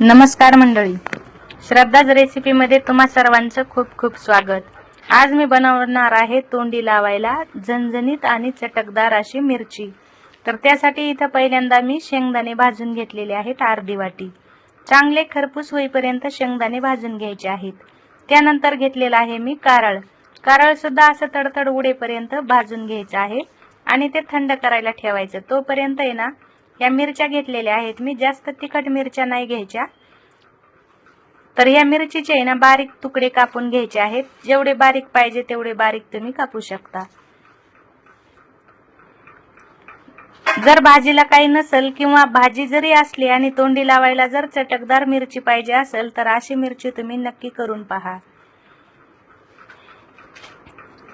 नमस्कार मंडळी, श्रद्धाज रेसिपीमध्ये तुम्हा सर्वांचं खूप खूप स्वागत। आज मी बनवणार आहे तोंडी लावायला झणझणीत आणि चटकदार अशी मिरची। तर त्यासाठी इथं पहिल्यांदा मी शेंगदाणे भाजून घेतलेले आहेत अर्धी वाटी। चांगले खरपूस होईपर्यंत शेंगदाणे भाजून घ्यायचे आहेत। त्यानंतर घेतलेला आहे मी कारळ सुद्धा असं तडतड उडेपर्यंत भाजून घ्यायचं आहे आणि ते थंड करायला ठेवायचं। तोपर्यंत आहे ना, या मिरच्या घेतलेल्या आहेत मी, जास्त तिखट मिरच्या नाही घ्यायच्या। तर या मिरचीचे आहे ना बारीक तुकडे कापून घ्यायचे आहेत। जेवढे बारीक पाहिजे तेवढे बारीक तुम्ही कापू शकता। जर भाजीला काही नसेल किंवा भाजी जरी असली आणि तोंडी लावायला जर चटकदार मिरची पाहिजे असेल तर अशी मिरची तुम्ही नक्की करून पहा।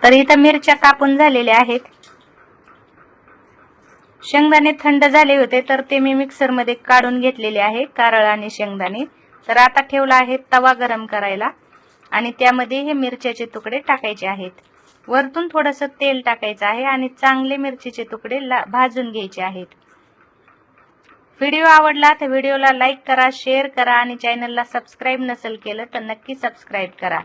तर इथं मिरच्या कापून झालेल्या आहेत। शेंगदाणे थंड झाले होते तर ते मी मिक्सर मध्ये काढून घेतलेले आहे, कारळ आणि शेंगदाणे। तर आता ठेवला आहे तवा गरम करायला आणि त्यामध्ये हे मिरच्याचे तुकडे टाकायचे आहेत। वरतून थोडंसं तेल टाकायचं आहे आणि चांगले मिरचीचे तुकडे भाजून घ्यायचे आहेत। व्हिडिओ आवडला तर व्हिडिओला लाईक करा, शेअर करा आणि चॅनलला सबस्क्राइब नसेल केलं तर नक्की सबस्क्राइब करा।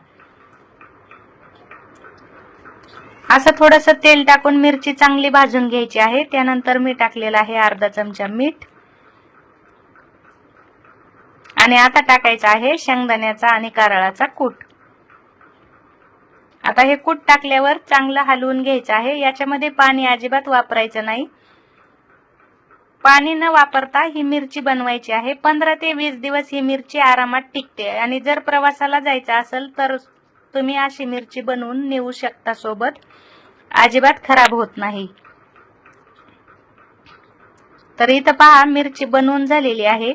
असं थोडंसं तेल टाकून मिरची चांगली भाजून घ्यायची आहे। त्यानंतर मी टाकलेला आहे अर्धा चमचा मीठ आणि आता टाकायचा आहे शेंगदाण्याचा आणि कारळाचा कूट। आता हे कूट टाकल्यावर चांगलं हलवून घ्यायचं आहे। याच्यामध्ये पाणी अजिबात वापरायचं नाही। पाणी न वापरता ही मिरची बनवायची आहे। 15 ते 20 दिवस ही मिरची आरामात टिकते आणि जर प्रवासाला जायचं असेल तर तुम्ही अशी मिरची बनवून नेऊ शकता सोबत, अजिबात खराब होत नाही। तर इथं पहा मिरची बनवून झालेली आहे।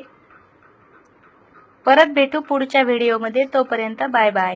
परत भेटू पुढच्या व्हिडिओमध्ये, तोपर्यंत बाय बाय।